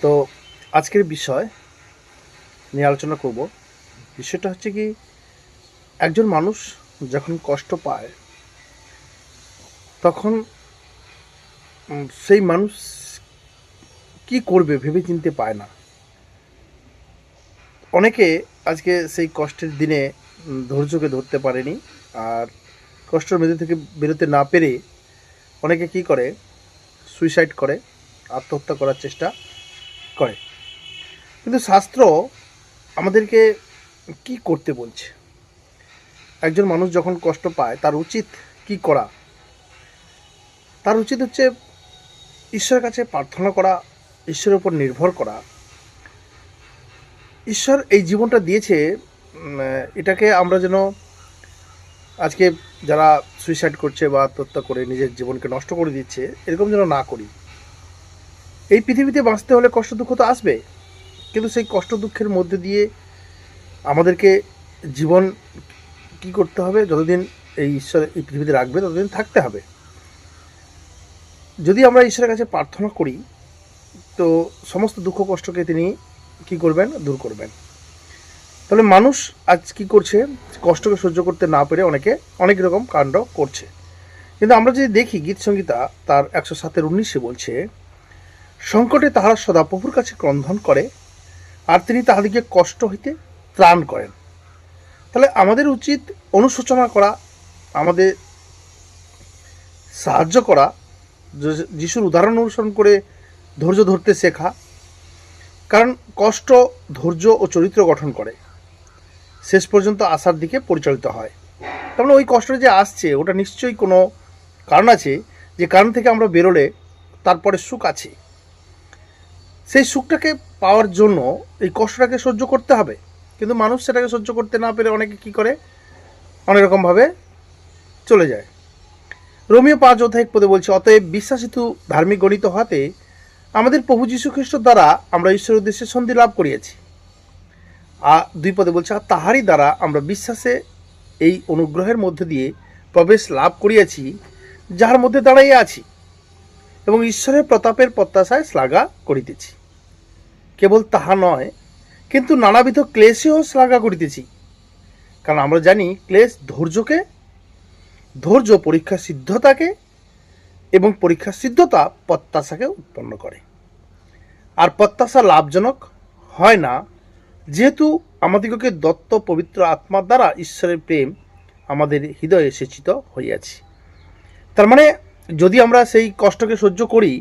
তো আজকের বিষয় নিয়ে আলোচনা করব। বিষয়টা হচ্ছে কি, একজন মানুষ যখন কষ্ট পায় তখন সেই মানুষ কি করবে ভেবে চিনতে পায় না। অনেকে আজকে সেই কষ্টের দিনে ধৈর্যকে ধরতে পারেনি, আর কষ্টের মধ্যে থেকে বেরোতে না পেরে অনেকে কি করে, সুইসাইড করে, আত্মহত্যা করার চেষ্টা করে। কিন্তু শাস্ত্র আমাদেরকে কি করতে বলছে? একজন মানুষ যখন কষ্ট পায় তার উচিত কি করা? তার উচিত হচ্ছে ঈশ্বরের কাছে প্রার্থনা করা, ঈশ্বরের উপর নির্ভর করা। ঈশ্বর এই জীবনটা দিয়েছে, এটাকে আমরা যেন আজকে যারা সুইসাইড করছে বা আত্মহত্যা করে নিজের জীবনকে নষ্ট করে দিচ্ছে, এরকম যেন না করি। এই পৃথিবীতে বাঁচতে হলে কষ্ট দুঃখ তো আসবে, কিন্তু সেই কষ্ট দুঃখের মধ্যে দিয়ে আমাদেরকে জীবন কি করতে হবে? যতদিন এই ঈশ্বর এই পৃথিবীতে রাখবে ততদিন থাকতে হবে। যদি আমরা ঈশ্বরের কাছে প্রার্থনা করি তো সমস্ত দুঃখ কষ্টকে তিনি কি করবেন? দূর করবেন। তাহলে মানুষ আজ কি করছে? কষ্টকে সহ্য করতে না পেরে অনেকে অনেক রকম কাণ্ড করছে। কিন্তু আমরা যদি দেখি গীত সংহিতা তার 107:19 বলছে, সংকটে তাহারা সদা প্রভুর কাছে ক্রন্দন করে, আর তিনি তাহাদিকে কষ্ট হইতে ত্রাণ করেন। তাহলে আমাদের উচিত অনুশোচনা করা, আমাদের সাহায্য করা, যিশুর উদাহরণ অনুসরণ করে ধৈর্য ধরতে শেখা। কারণ কষ্ট ধৈর্য ও চরিত্র গঠন করে, শেষ পর্যন্ত আশার দিকে পরিচালিত হয়। তার মানে ওই কষ্টটা যে আসছে ওটা নিশ্চয়ই কোনো কারণ আছে, যে কারণ থেকে আমরা বেরোলে তারপরে সুখ আছে। সেই সুখটাকে পাওয়ার জন্য এই কষ্টটাকে সহ্য করতে হবে। কিন্তু মানুষ সেটাকে সহ্য করতে না পেরে অনেকে কী করে, অনেক রকমভাবে চলে যায়। রোমিও 5:1 বলছে, অতএব বিশ্বাসিত ধার্মিক গণিত হতে আমাদের প্রভু যীশু খ্রিস্ট দ্বারা আমরা ঈশ্বরের উদ্দেশ্যে সন্ধি লাভ করিয়াছি। আর 2 বলছে, আর তাহারই দ্বারা আমরা বিশ্বাসে এই অনুগ্রহের মধ্যে দিয়ে প্রবেশ লাভ করিয়াছি, যাহার মধ্যে দাঁড়াইয়া আছি এবং ঈশ্বরের প্রতাপের প্রত্যাশায় শ্লাঘা করিতেছি। কেবল তাহা নয়, কিন্তু নানাবিধ ক্লেশেও শ্লাঘা করিতেছি, কারণ আমরা জানি ক্লেশ ধৈর্য পরীক্ষা সিদ্ধতাকে, এবং পরীক্ষা সিদ্ধতা প্রত্যাশাকে উৎপন্ন করে। আর প্রত্যাশা লাভজনক হয় না, যেহেতু আমাদিগকে দত্ত পবিত্র আত্মার দ্বারা ঈশ্বরের প্রেম আমাদের হৃদয়ে সেচিত হইয়াছে। তার মানে যদি আমরা সেই কষ্টকে সহ্য করি,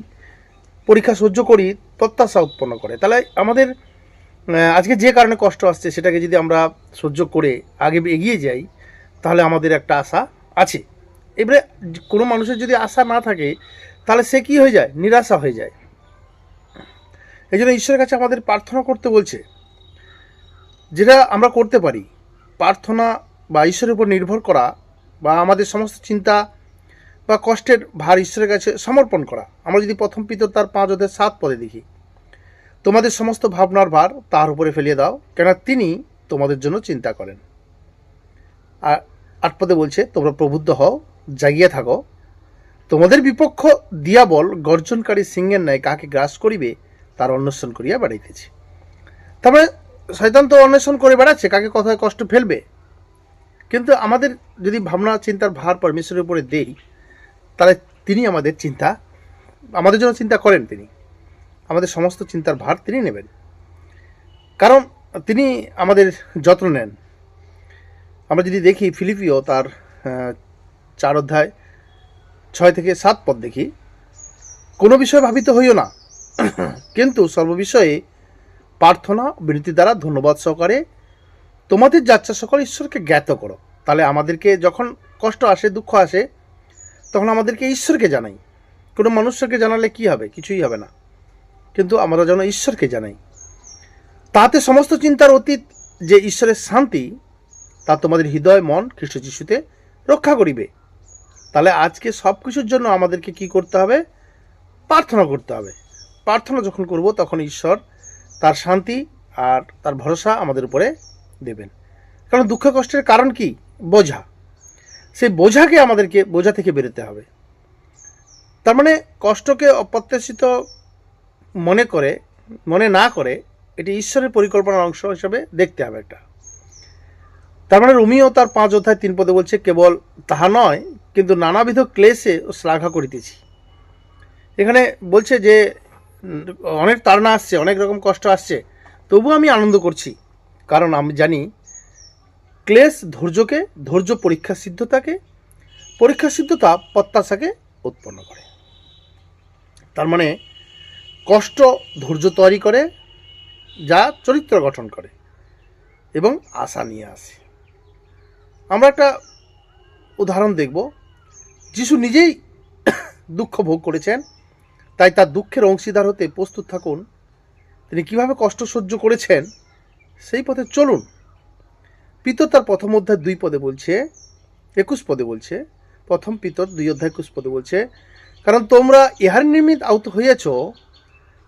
পরীক্ষা সহ্য করি, প্রত্যাশা উৎপন্ন করে। তাহলে আমাদের আজকে যে কারণে কষ্ট আসছে সেটাকে যদি আমরা সহ্য করে আগে এগিয়ে যাই, তাহলে আমাদের একটা আশা আছে। এবারে কোনো মানুষের যদি আশা না থাকে তাহলে সে কি হয়ে যায়? নিরাশা হয়ে যায়। এই জন্য ঈশ্বরের কাছে আমাদের প্রার্থনা করতে বলছে, যেটা আমরা করতে পারি। প্রার্থনা বা ঈশ্বরের উপর নির্ভর করা, বা আমাদের সমস্ত চিন্তা বা কষ্টের ভার ঈশ্বরের কাছে সমর্পণ করা। আমরা যদি প্রথম পিতর তার 5:7 দেখি, তোমাদের সমস্ত ভাবনার ভার তার উপরে ফেলিয়ে দাও, কেন তিনি তোমাদের জন্য চিন্তা করেন। আর 8 বলছে, তোমরা প্রবুদ্ধ হও, জাগিয়া থাকো, তোমাদের বিপক্ষ দিয়াবল গর্জনকারী সিংহের ন্যায় কাকে গ্রাস করিবে তার অন্বেষণ করিয়া বেড়াইতেছে। তারপরে শয়তান তো অন্বেষণ করে বেড়াচ্ছে কাকে কোথায় কষ্ট ফেলবে। কিন্তু আমাদের যদি ভাবনা চিন্তার ভার পরমেশ্বরের উপরে দেই, তাহলে তিনি আমাদের জন্য চিন্তা করেন। তিনি আমাদের সমস্ত চিন্তার ভার তিনি নেবেন, কারণ তিনি আমাদের যত্ন নেন। আমরা যদি দেখি ফিলিপিও তার 4:6-7 দেখি, কোনো বিষয় ভাবিত হইও না, কিন্তু সর্ববিষয়ে প্রার্থনা বিনতি দ্বারা ধন্যবাদ সহকারে তোমাদের যাচ্ছা সকল ঈশ্বরকে জ্ঞাত করো। তাহলে আমাদেরকে যখন কষ্ট আসে, দুঃখ আসে, তখন আমাদেরকে ঈশ্বরকে জানাই। কোনো মানুষকে জানালে কি হবে? কিছুই হবে না। কিন্তু আমরা যেন ঈশ্বরকে জানাই, তাতে সমস্ত চিন্তার অতীত যে ঈশ্বরের শান্তি, তা তোমাদের হৃদয় মন খ্রিস্ট যিশুতে রক্ষা করিবে। তাহলে আজকে সব কিছুর জন্য আমাদেরকে কি করতে হবে? প্রার্থনা করতে হবে। প্রার্থনা যখন করব তখন ঈশ্বর তার শান্তি আর তার ভরসা আমাদের উপরে দেবেন। কারণ দুঃখ কষ্টের কারণ কি? বোঝা। সেই বোঝা থেকে বেরোতে হবে। তার মানে কষ্টকে অপ্রত্যাশিত মনে করে মনে না করে এটি ঈশ্বরের পরিকল্পনার অংশ হিসেবে দেখতে হবে একটা। তার মানে রোমিও তার 5 অধ্যায় 3 পদে বলছে, কেবল তাহা নয় কিন্তু নানাবিধ ক্লেশে ও শ্লাঘা করিতেছি। এখানে বলছে যে অনেক তাড়না আসছে, অনেক রকম কষ্ট আসছে, তবু আমি আনন্দ করছি, কারণ আমি জানি ক্লেশ ধৈর্য পরীক্ষা সিদ্ধতা প্রত্যাশাকে উৎপন্ন করে। তার মানে কষ্ট ধৈর্য তৈরি করে, যা চরিত্র গঠন করে এবং আশা নিয়ে আসে। আমরা একটা উদাহরণ দেখব। যিশু নিজেই দুঃখ ভোগ করেছেন, তাই তার দুঃখের অংশীদার হতে প্রস্তুত থাকুন। তিনি কিভাবে কষ্ট সহ্য করেছেন সেই পথে চলুন। পিতর তার 1 অধ্যায় 2 পদে বলছে, 21 পদে বলছে, 1 পিতর 2 অধ্যায় 21 পদে বলছে, কারণ তোমরা ইহার নিমিত্ত আহত হইয়াছ,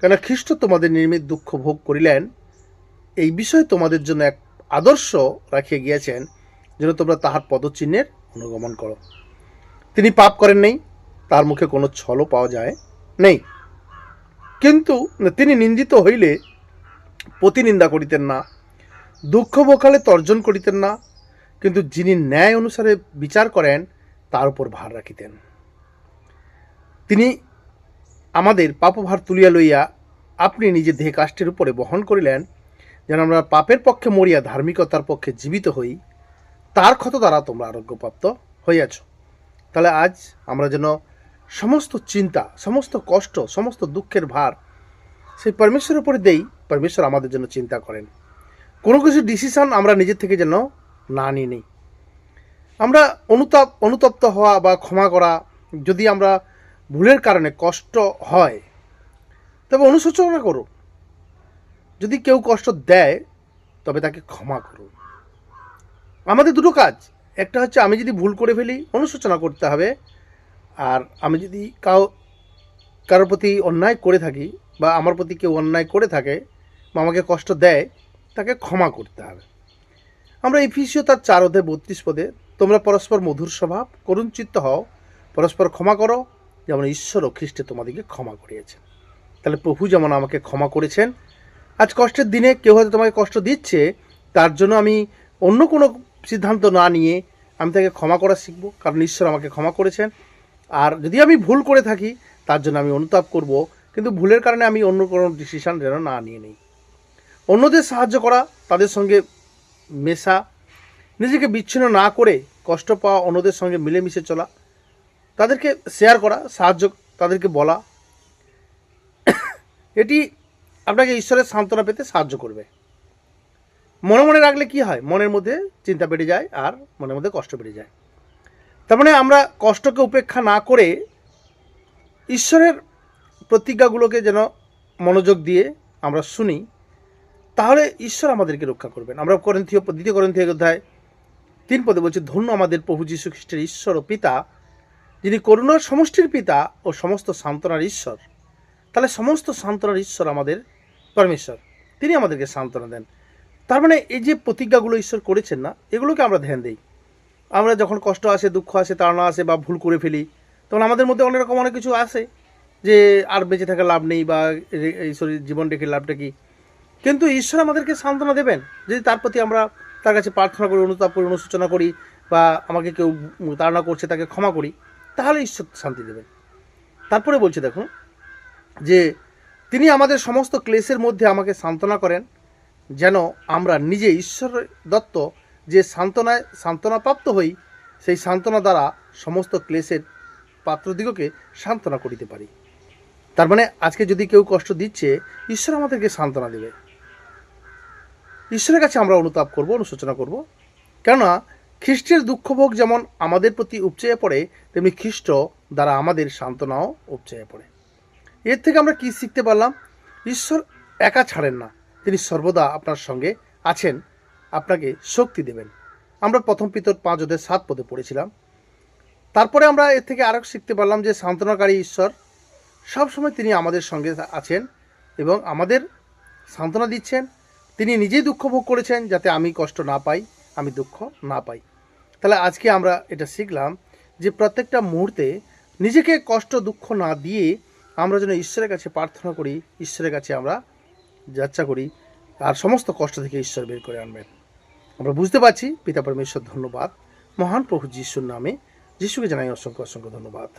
কেন খ্রিস্ট তোমাদের নিমিত্ত দুঃখ ভোগ করিলেন, এই বিষয়ে তোমাদের জন্য এক আদর্শ রাখিয়া গিয়াছেন, যেন তোমরা তাহার পদচিহ্নের অনুগমন করো। তিনি পাপ করেন নাই, তার মুখে কোনো ছলও পাওয়া যায় নেই, কিন্তু তিনি নিন্দিত হইলে প্রতিনিন্দা করিতেন না, দুঃখ ভোগালে তর্জন করিতেন না, কিন্তু যিনি ন্যায় অনুসারে বিচার করেন তার উপর ভার রাখিতেন। তিনি আমাদের পাপভার তুলিয়া লইয়া আপনি নিজের দেহে কাষ্ঠের উপরে বহন করিলেন, যেন আমরা পাপের পক্ষে মরিয়া ধার্মিকতার পক্ষে জীবিত হই। তার ক্ষত দ্বারা তোমরা আরোগ্যপ্রাপ্ত হইয়াছ। তাহলে আজ আমরা যেন সমস্ত চিন্তা, সমস্ত কষ্ট, সমস্ত দুঃখের ভার সেই পরমেশ্বরের উপরে দেই, পরমেশ্বর আমাদের জন্য চিন্তা করেন। কোনো কিছু ডিসিশন আমরা নিজের থেকে যেন না নিয়ে নিই। আমরা অনুতপ্ত হওয়া বা ক্ষমা করা, যদি আমরা ভুলের কারণে কষ্ট হয় তবে অনুশোচনা করুন। যদি কেউ কষ্ট দেয় তবে তাকে ক্ষমা করুন। আমাদের দুটো কাজ, একটা হচ্ছে আমি যদি ভুল করে ফেলি অনুশোচনা করতে হবে, আর আমি যদি কারোর প্রতি অন্যায় করে থাকি বা আমার প্রতি কেউ অন্যায় করে থাকে বা আমাকে কষ্ট দেয়, তাকে ক্ষমা করতে হবে। আমরা এফিসীয় তার 4 অধ্যায় 32 পদে, তোমরা পরস্পর মধুর স্বভাব, করুণ চিত্ত হও, পরস্পর ক্ষমা করো, যেমন ঈশ্বর ও খ্রিস্টে তোমাদেরকে ক্ষমা করিয়েছেন। তাহলে প্রভু যেমন আমাকে ক্ষমা করেছেন, আজ কষ্টের দিনে কেউ হয়তো তোমাকে কষ্ট দিচ্ছে, তার জন্য আমি অন্য কোনো সিদ্ধান্ত না নিয়ে আমি তাকে ক্ষমা করা শিখব, কারণ ঈশ্বর আমাকে ক্ষমা করেছেন। আর যদি আমি ভুল করে থাকি তার জন্য আমি অনুতাপ করব, কিন্তু ভুলের কারণে আমি অন্য কোনো ডিসিশন যেন না নিয়ে নিই। অন্যদের সাহায্য করা, তাদের সঙ্গে মেশা, নিজেকে বিচ্ছিন্ন না করে কষ্ট পাওয়া অন্যদের সঙ্গে মিলেমিশে চলা, তাদেরকে শেয়ার করা, তাদেরকে বলা, এটি আপনাকে ঈশ্বরের সান্ত্বনা পেতে সাহায্য করবে। মনে রাখলে কি হয়, মনের মধ্যে চিন্তা বেড়ে যায় আর মনের মধ্যে কষ্ট বেড়ে যায়। তার মানে আমরা কষ্টকে উপেক্ষা না করে ঈশ্বরের প্রতিজ্ঞাগুলোকে যেন মনোযোগ দিয়ে আমরা শুনি, তাহলে ঈশ্বর আমাদেরকে রক্ষা করবেন। আমরা 2 করিন্থীয় অধ্যায় 3 পদে বলছি, ধন্য আমাদের প্রভু যীশু খ্রিস্টের ঈশ্বর ও পিতা, যিনি করুণার সমষ্টির পিতা ও সমস্ত সান্ত্বনার ঈশ্বর। তাহলে সমস্ত সান্ত্বনার ঈশ্বর আমাদের পরমেশ্বর, তিনি আমাদেরকে সান্ত্বনা দেন। তার মানে এই যে প্রতিজ্ঞাগুলো ঈশ্বর করেছেন না, এগুলোকে আমরা ধ্যান দিই। আমরা যখন কষ্ট আসে, দুঃখ আসে, তাড়না আসে বা ভুল করে ফেলি, তখন আমাদের মধ্যে অনেক কিছু আসে যে আর বেঁচে থাকা লাভ নেই বা এই শরীর জীবন রেখে লাভটা কি। কিন্তু ঈশ্বর আমাদেরকে সান্ত্বনা দেবেন যদি তার প্রতি আমরা তার কাছে প্রার্থনা করি, অনুতাপ করি, অনুশোচনা করি, বা আমাকে কেউ তাড়না করছে তাকে ক্ষমা করি, তাহলে ঈশ্বর শান্তি দেবেন। তারপরে বলছে দেখুন যে তিনি আমাদের সমস্ত ক্লেশের মধ্যে আমাকে সান্ত্বনা করেন, যেন আমরা নিজে ঈশ্বর দত্ত যে সান্ত্বনাপ্রাপ্ত হই, সেই সান্ত্বনা দ্বারা সমস্ত ক্লেশের পাত্রদিগকে সান্ত্বনা করিতে পারি। তার মানে আজকে যদি কেউ কষ্ট দিচ্ছে, ঈশ্বর আমাদেরকে সান্ত্বনা দেবে। ঈশ্বরের কাছে আমরা অনুতাপ করব, অনুশোচনা করব, কেননা খ্রিস্টের দুঃখভোগ যেমন আমাদের প্রতি উপচেয়ে পড়ে, তেমনি খ্রিস্ট দ্বারা আমাদের সান্ত্বনাও উপচেয়ে পড়ে। এর থেকে আমরা কি শিখতে পারলাম? ঈশ্বর একা ছাড়েন না, তিনি সর্বদা আপনার সঙ্গে আছেন, আপনাকে শক্তি দেবেন। আমরা 1 পিতর 5 অধ্যায় 7 পদে পড়েছিলাম। তারপরে আমরা এর থেকে আরও শিখতে পারলাম যে সান্ত্বনাকারী ঈশ্বর সবসময় তিনি আমাদের সঙ্গে আছেন এবং আমাদের সান্ত্বনা দিচ্ছেন। তিনি নিজেই দুঃখ ভোগ করেছেন যাতে আমি কষ্ট না পাই, আমি দুঃখ না পাই। তাহলে আজকে আমরা এটা শিখলাম যে প্রত্যেকটা মুহূর্তে নিজেকে কষ্ট দুঃখ না দিয়ে আমরা যেন ঈশ্বরের কাছে প্রার্থনা করি, ঈশ্বরের কাছে আমরা যাত্রা করি আর সমস্ত কষ্ট থেকে ঈশ্বর বের করে আনবেন। আমরা বুঝতে পারছি পিতা পরমেশ্বর ধন্যবাদ। মহান প্রভু যিশুর নামে যিশুকে জানাই অসংখ্য অসংখ্য ধন্যবাদ।